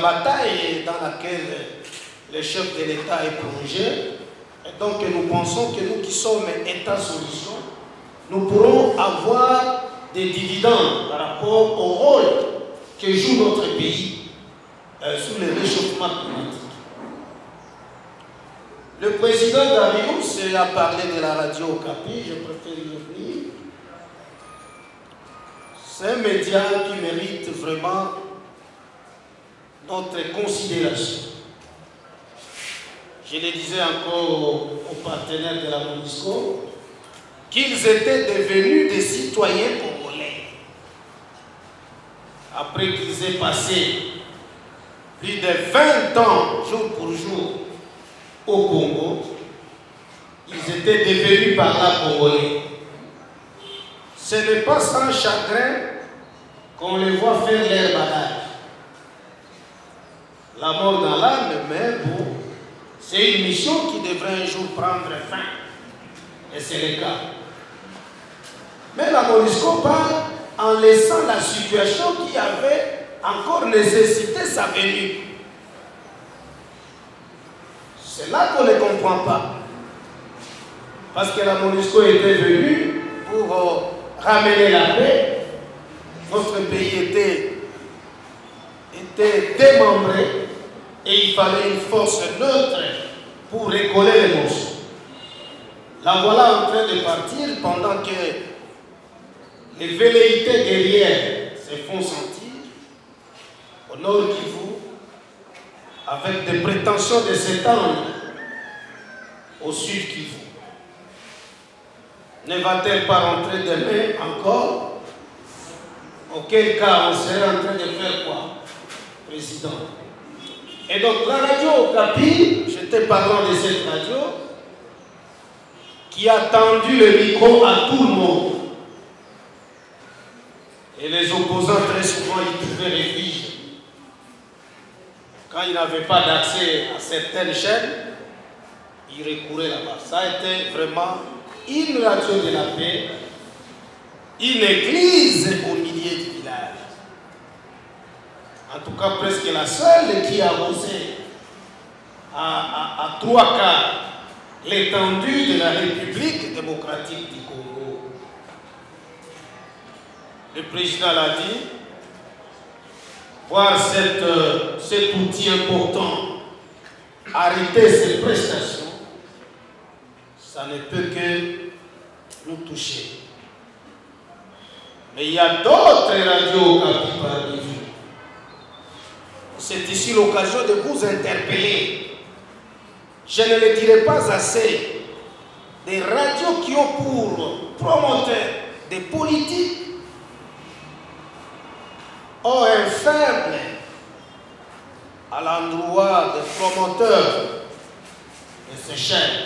bataille dans laquelle le chef de l'État est plongé. Et donc nous pensons que nous qui sommes État-solution, nous pourrons avoir des dividendes par rapport au rôle que joue notre pays sur le réchauffement climatique. Le président Darius a parlé de la radio Okapi, je préfère y revenir. C'est un média qui mérite vraiment notre considération. Je le disais encore aux partenaires de la MONUSCO, qu'ils étaient devenus des citoyens congolais. Après qu'ils aient passé plus de 20 ans, jour pour jour, au Congo, ils étaient devenus par là congolais. Ce n'est pas sans chagrin qu'on les voit faire leur balade. La mort dans l'âme, mais bon, c'est une mission qui devrait un jour prendre fin. Et c'est le cas. Mais la MONUSCO part en laissant la situation qui avait encore nécessité sa venue. C'est là qu'on ne comprend pas. Parce que la MONUSCO était venue pour ramener la paix. Notre pays était démembré et il fallait une force neutre pour récoller les morceaux. La voilà en train de partir pendant que les velléités guerrières se font sentir au nord Kivu avec des prétentions de s'étendre au sud Kivu. Ne va-t-elle pas rentrer demain encore? Auquel cas on serait en train de faire quoi, président? Et donc la radio Okapi, j'étais parlant de cette radio, qui a tendu le micro à tout le monde. Et les opposants, très souvent, ils trouvaient refuge. Quand ils n'avaient pas d'accès à certaines chaînes, ils recouraient là-bas. Ça a été vraiment une radio de la paix, une église au milieu du village. En tout cas, presque la seule qui a osé à 3/4 l'étendue de la République démocratique du Congo. Le président l'a dit, voir cet outil important arrêter ses prestations, ça ne peut que nous toucher. Mais il y a d'autres radios Okapi parmi vous. C'est ici l'occasion de vous interpeller. Je ne le dirai pas assez. Des radios qui ont pour promoteurs des politiques ont un faible à l'endroit des promoteurs de ces chaînes.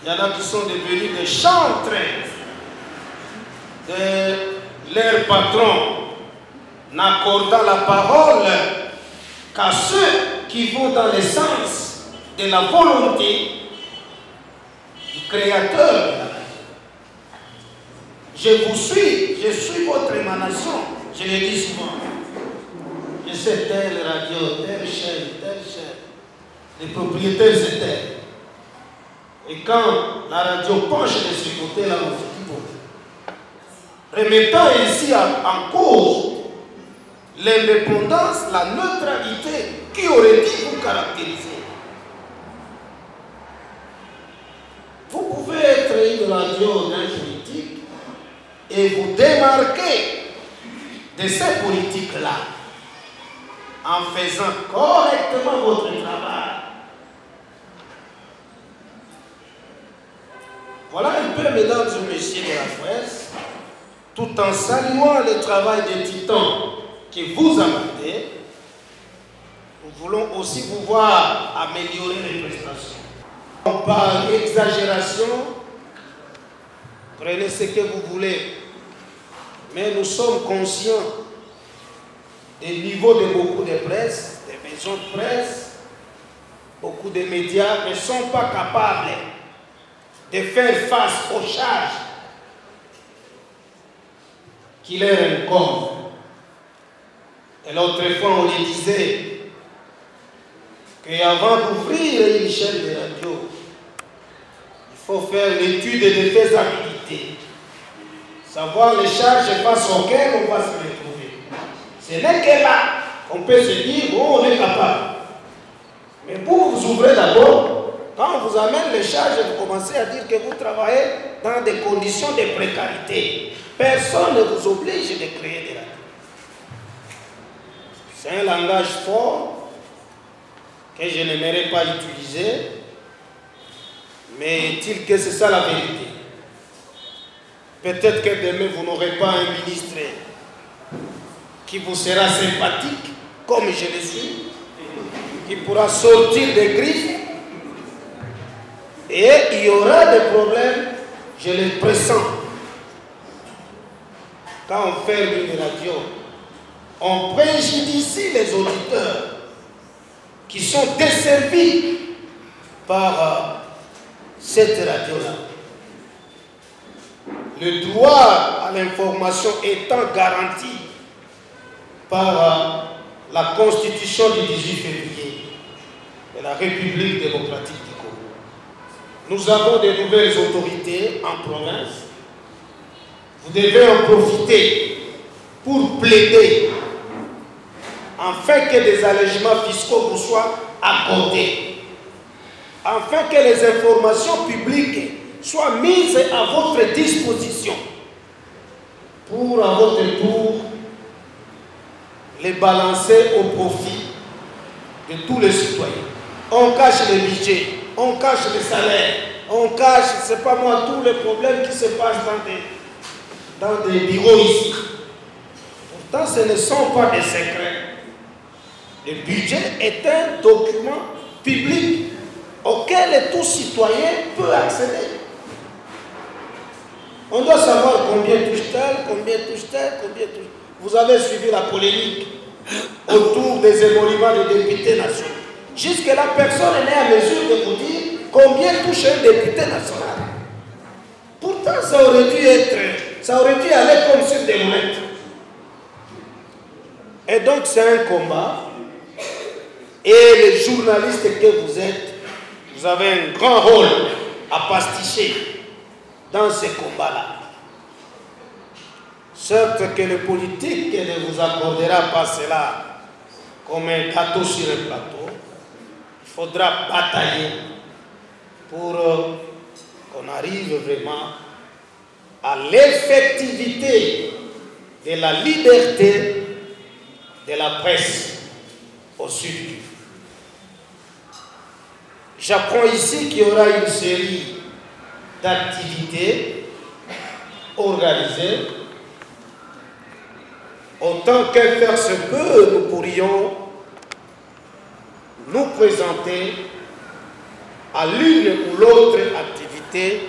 Il y en a qui sont devenus des chantres de leurs patrons, n'accordant la parole qu'à ceux qui vont dans le sens de la volonté du Créateur de la radio. Je vous suis, je suis votre émanation, je le dis souvent. Je sais telle radio, telle chaîne, les propriétaires c'est tel. Et quand la radio penche de ce côté-là, on se dit bon. Remettant ici en cause l'indépendance, la neutralité qui aurait dû vous caractériser. Vous pouvez être une radio d'un politique et vous démarquer de ces politiques-là en faisant correctement votre travail. Voilà un peu, mesdames et messieurs de la presse, tout en saluant le travail des titans que vous abattez, nous voulons aussi vous voir améliorer les prestations. Par exagération, prenez ce que vous voulez, mais nous sommes conscients des niveaux de beaucoup de presse, des maisons de presse, beaucoup de médias ne sont pas capables de faire face aux charges qui leur incombent. Et l'autre fois, on lui disait qu'avant d'ouvrir une chaîne de radio, il faut faire l'étude de faisabilité. Savoir les charges face auxquelles on va se retrouver. Ce n'est que là qu'on peut se dire, bon, on est capable. Mais pour vous ouvrir d'abord, quand on vous amène les charges, vous commencez à dire que vous travaillez dans des conditions de précarité. Personne ne vous oblige de créer des radios. C'est un langage fort que je n'aimerais pas utiliser, mais est-il que c'est ça la vérité? Peut-être que demain vous n'aurez pas un ministre qui vous sera sympathique, comme je le suis, qui pourra sortir des griffes, et il y aura des problèmes, je les pressens. Quand on ferme une radio, on préjudicie les auditeurs qui sont desservis par cette radio-là. Le droit à l'information étant garanti par la Constitution du 18 février de la République démocratique du Congo. Nous avons de nouvelles autorités en province. Vous devez en profiter pour plaider afin que des allègements fiscaux vous soient accordés, afin que les informations publiques soient mises à votre disposition pour, à votre tour, les balancer au profit de tous les citoyens. On cache les budgets, on cache les salaires, on cache, c'est pas moi, tous les problèmes qui se passent dans des bureaux ici. Pourtant, ce ne sont pas des secrets. Le budget est un document public auquel tout citoyen peut accéder. On doit savoir combien touche-t-elle, combien touche-t-elle, combien touche. Vous avez suivi la polémique autour des émoluments des députés nationaux. Jusque-là, personne n'est à mesure de vous dire combien touche un député national. Pourtant, ça aurait dû aller comme sur des roulettes. Et donc, c'est un combat. Et les journalistes que vous êtes, vous avez un grand rôle à pasticher dans ces combats-là. Certes que le politique ne vous accordera pas cela comme un gâteau sur un plateau. Il faudra batailler pour qu'on arrive vraiment à l'effectivité de la liberté de la presse au Sud Kivu. J'apprends ici qu'il y aura une série d'activités organisées. Autant que faire se peut, nous pourrions nous présenter à l'une ou l'autre activité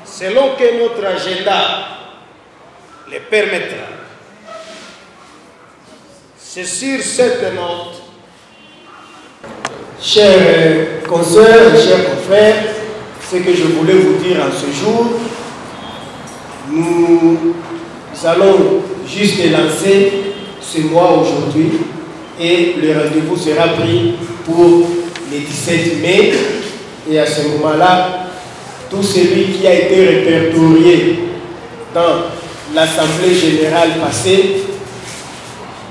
selon que notre agenda le permettra. C'est sur cette note, chers consoeurs, chers confrères, ce que je voulais vous dire en ce jour, nous allons juste lancer ce mois aujourd'hui et le rendez-vous sera pris pour le 17 mai. Et à ce moment-là, tout celui qui a été répertorié dans l'Assemblée générale passée,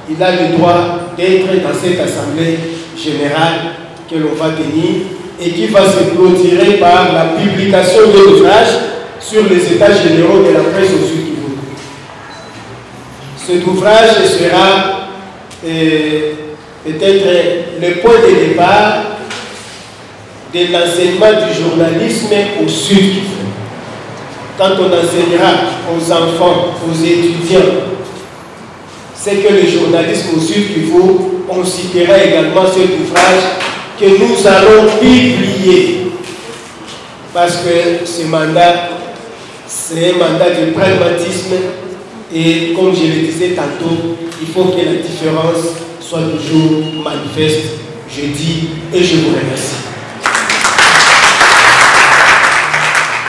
il a le droit d'être dans cette Assemblée générale que l'on va tenir et qui va se clôturer par la publication de l'ouvrage sur les états généraux de la presse au Sud Kivu. Cet ouvrage sera peut-être le point de départ de l'enseignement du journalisme au Sud Kivu. Quand on enseignera aux enfants, aux étudiants, c'est que le journalisme au Sud Kivu, on citera également cet ouvrage que nous allons publier. Parce que ce mandat, c'est un mandat de pragmatisme et comme je le disais tantôt, il faut que la différence soit toujours manifeste. Je dis et je vous remercie.